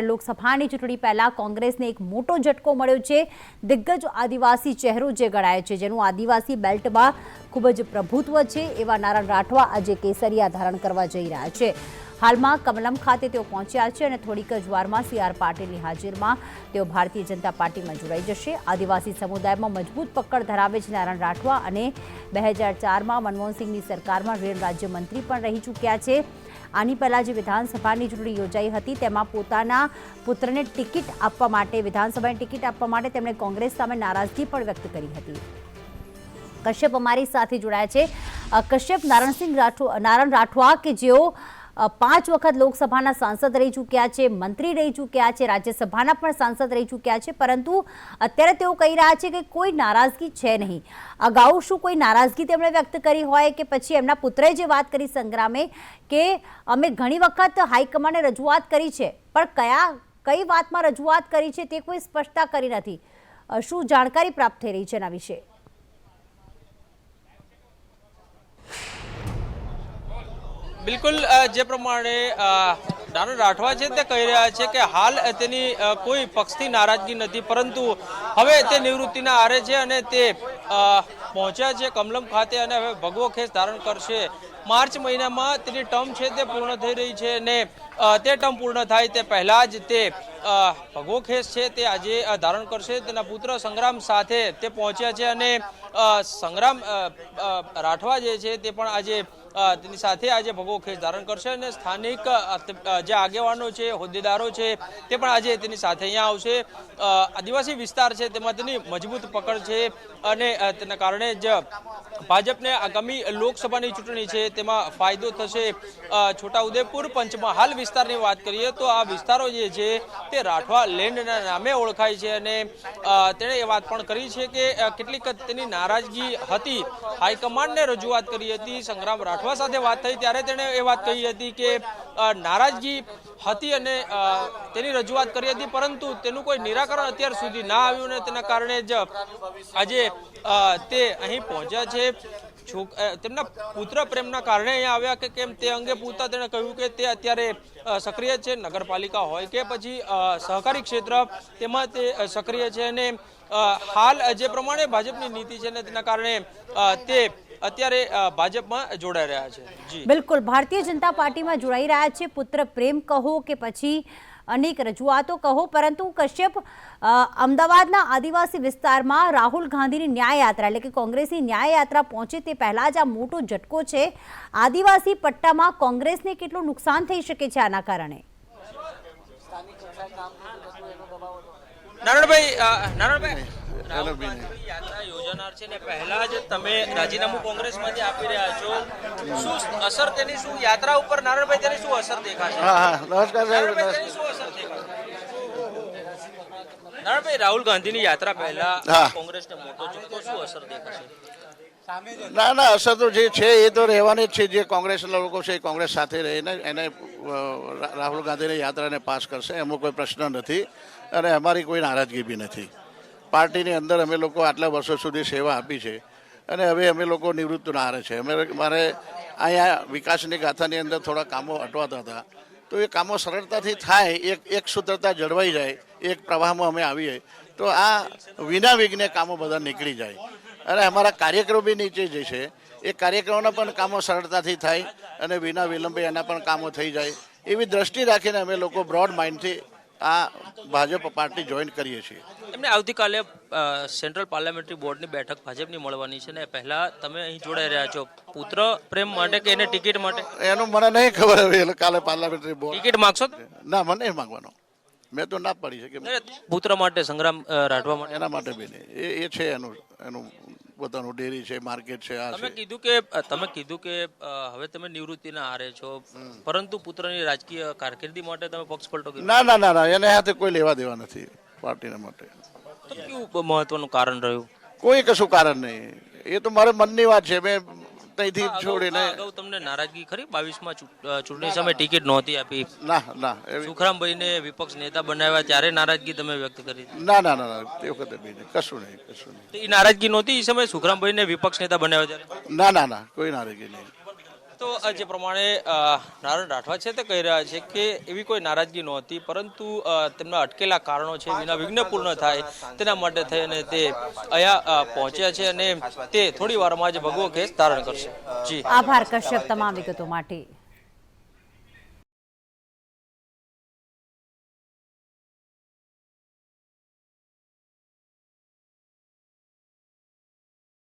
લોકસભાની ચૂંટણી પહેલા કોંગ્રેસને એક મોટો ઝટકો મળ્યો છે। દિગ્ગજ આદિવાસી ચહેરો જે ગણાય છે, જેનું આદિવાસી બેલ્ટમાં ખૂબ જ પ્રભુત્વ છે, એવા નારણ રાઠવા આજે કેસરિયા ધારણ કરવા જઈ રહ્યા છે। હાલમાં કમલમ ખાતે તેઓ પહોંચ્યા છે અને થોડીક જ વારમાં સી આર પાટીલની હાજરીમાં તેઓ ભારતીય જનતા પાર્ટીમાં જોડાઈ જશે। આદિવાસી સમુદાયમાં મજબૂત પકડ ધરાવે છે નારણ રાઠવા અને 2004માં મનમોહનસિંહની સરકારમાં રેલ રાજ્યમંત્રી પણ રહી ચૂક્યા છે। આની પહેલા જે વિધાનસભાની ચૂંટણી યોજાઈ હતી તેમાં પોતાના પુત્રને ટિકિટ આપવા માટે વિધાનસભાની ટિકિટ આપવા માટે તેમણે કોંગ્રેસ સામે નારાજગી પણ વ્યક્ત કરી હતી। કશ્યપ અમારી સાથે જોડાયા છે। કશ્યપ, નારણ રાઠવા કે જેઓ 5 વખત લોકસભાના સાંસદ રહી ચૂક્યા છે, મંત્રી રહી ચૂક્યા છે, રાજ્યસભાના પણ સાંસદ રહી ચૂક્યા છે, પરંતુ અત્યારે તેઓ કહી રહ્યા છે કે કોઈ નારાજગી છે નહીં। અગાઉ શું કોઈ નારાજગી તેમણે વ્યક્ત કરી હોય કે પછી એમના પુત્રએ જે વાત કરી સંગ્રામે કે અમે ઘણી વખત હાઈકમાન્ડને રજૂઆત કરી છે, પણ કઈ વાતમાં રજૂઆત કરી છે તે કોઈ સ્પષ્ટતા કરી નથી। શું જાણકારી પ્રાપ્ત થઈ રહી છે એના વિશે? બિલકુલ જે પ્રમાણે નારણ રાઠવા છે તે કહી રહ્યા છે કે હાલ તેની કોઈ પક્ષથી નારાજગી નથી, પરંતુ હવે તે નિવૃત્તિના આરે છે અને તે પહોંચ્યા છે કમલમ ખાતે અને હવે ભગવો ખેસ ધારણ કરશે। માર્ચ મહિનામાં તેની ટર્મ છે તે પૂર્ણ થઈ રહી છે અને તે ટર્મ પૂર્ણ થાય તે પહેલા જ તે ભગવો ખેસ છે તે આજે ધારણ કરશે। તેના પુત્ર સંગ્રામ સાથે તે પહોંચ્યા છે અને સંગ્રામ રાઠવા જે છે તે પણ આજે તેની સાથે આજે ભગવો ખેસ ધારણ કરશે અને સ્થાનિક જે આગેવાનો છે, હોદ્દેદારો છે, તે પણ આજે તેની સાથે અહીંયા આવશે। આદિવાસી વિસ્તાર છે તેમાં તેની મજબૂત પકડ છે અને તેના કારણે જ ભાજપને આગામી લોકસભાની ચૂંટણી છે તેમાં ફાયદો થશે। છોટાઉદેપુર પંચમહાલ વિસ્તારની વાત કરીએ તો આ વિસ્તારો જે છે તે રાઠવા લેન્ડના નામે ઓળખાય છે અને તેણે એ વાત પણ કરી છે કે કેટલીક તેની નારાજગી હતી, હાઈકમાન્ડને રજૂઆત કરી હતી। સંગ્રામ રાઠવા સાથે વાત થઈ ત્યારે તેણે એ વાત કહી હતી કે નારાજગી હતી અને તેની રજૂઆત કરી હતી, પરંતુ તેનું કોઈ નિરાકરણ અત્યાર સુધી ના આવ્યું અને તેના કારણે જ આજે તે અહીં પહોંચ્યા છે। તેમના પુત્ર પ્રેમના કારણે અહીંયા આવ્યા કે કેમ તે અંગે પૂછતા તેણે કહ્યું કે તે અત્યારે સક્રિય છે, નગરપાલિકા હોય કે પછી સહકારી ક્ષેત્ર તેમાં તે સક્રિય છે અને હાલ જે પ્રમાણે ભાજપની નીતિ છે ને તેના કારણે તે અત્યારે ભાજપમાં જોડાઈ રહ્યા છે। જી બિલકુલ, ભારતીય જનતા પાર્ટીમાં જોડાઈ રહ્યા છે। પુત્ર પ્રેમ કહો કે પછી અનેક રજૂઆતો કહો, પરંતુ કશ્યપ, અમદાવાદના આદિવાસી વિસ્તારમાં રાહુલ ગાંધીની ન્યાય યાત્રા એટલે કે કોંગ્રેસની ન્યાય યાત્રા પહોંચે તે પહેલા જ આ મોટો ઝટકો છે। આદિવાસી પટ્ટામાં કોંગ્રેસને કેટલું નુકસાન થઈ શકે છે આના કારણે? યાત્રા યોજનાર છે ને પહેલા જ તમે રાજીનામું કોંગ્રેસમાંથી આપી રહ્યા છો, શું અસર તેની, શું યાત્રા ઉપર નારણભાઈ તેની શું અસર દેખાશે? નારણભાઈ, રાહુલ ગાંધીની યાત્રા પહેલા કોંગ્રેસને મોટો ઝટકો, શું અસર દેખાશે? ના, અસર તો જે છે એ તો રહેવાની જ છે। જે કોંગ્રેસના લોકો છે એ કોંગ્રેસ સાથે રહીને એને રાહુલ ગાંધીની યાત્રાને પાસ કરશે, એમાં કોઈ પ્રશ્ન નથી અને અમારી કોઈ નારાજગી બી નથી। પાર્ટીની અંદર અમે લોકો આટલા વર્ષો સુધી સેવા આપી છે અને હવે અમે લોકો નિવૃત્તિના આરે છે। મારે અહીંયા વિકાસની ગાથાની અંદર થોડા કામો અટવાતા હતા, તો એ કામો સરળતાથી થાય, એક સૂત્રતા જળવાઈ જાય, એક પ્રવાહમાં અમે આવીએ તો આ વિના વિઘ્ને કામો બધા નીકળી જાય અને અમારા કાર્યક્રમો બી નીચે જે છે એ કાર્યક્રમોના પણ કામો સરળતાથી થાય અને વિના વિલંબે એના પણ કામો થઈ જાય, એવી દ્રષ્ટિ રાખીને અમે લોકો બ્રોડ માઇન્ડથી આ ભાજપ પાર્ટી જોઈન કરીએ છીએ। એમને આવતીકાલે સેન્ટ્રલ પાર્લામેન્ટરી બોર્ડની બેઠક ભાજપની મળવાની છે ને પહેલા તમે અહીં જોડાઈ રહ્યા છો, પુત્ર પ્રેમ માટે કે એને ટિકિટ માટે? એનું મને નહીં ખબર હવે, કાલે પાર્લામેન્ટરી બોર્ડ ટિકિટ માંગશો? ના, મને નહીં માંગવાનો, મેં તો ના પડી શકે। પુત્ર માટે, સંગ્રામ રાઠવા માટે? એના માટે બી નહીં, એ છે એનું પોતાનું ડેરી છે, માર્કેટ છે। તમે કીધું કે હવે તમે નિવૃત્તિના આરે છો, પરંતુ પુત્રની રાજકીય કારકિર્દી માટે તમે પક્ષ પલટો કર્યો? ના, એને સાથે કોઈ લેવા દેવા નથી પાર્ટીના માટે। તો કેવું મહત્વનું કારણ રહ્યું? કોઈ કશું કારણ નહીં, એ તો મારા મનની વાત છે। મેં ત્યાંથી છોડીને અગાઉ તમને નારાજગી ખરી? 22માં ચૂંટણી સમયે ટિકિટ નહોતી આપી? ના, સુખરામભાઈને વિપક્ષ નેતા બનાવ્યા ત્યારે નારાજગી તમે વ્યક્ત કરી? ના, તે વખતે બી નહીં, કશું નહીં। એ નારાજગી નહોતી એ સમયે સુખરામભાઈને વિપક્ષ નેતા બનાવ્યા ત્યારે? ના, કોઈ નારાજગી નહીં। તો જે પ્રમાણે નારણ રાઠવા છે તે કહી રહ્યા છે કે એવી કોઈ નારાજગી નહોતી, પરંતુ તેમના અટકેલા કારણો છે વિના વિઘ્ન પૂર્ણ થાય તેના માટે થઈને તે અહીંયા પહોંચ્યા છે અને તે થોડી વારમાં જ ભગવો કેસ ધારણ કરશે. જી આભાર કશ્યપ તમામ વિગતો માટે.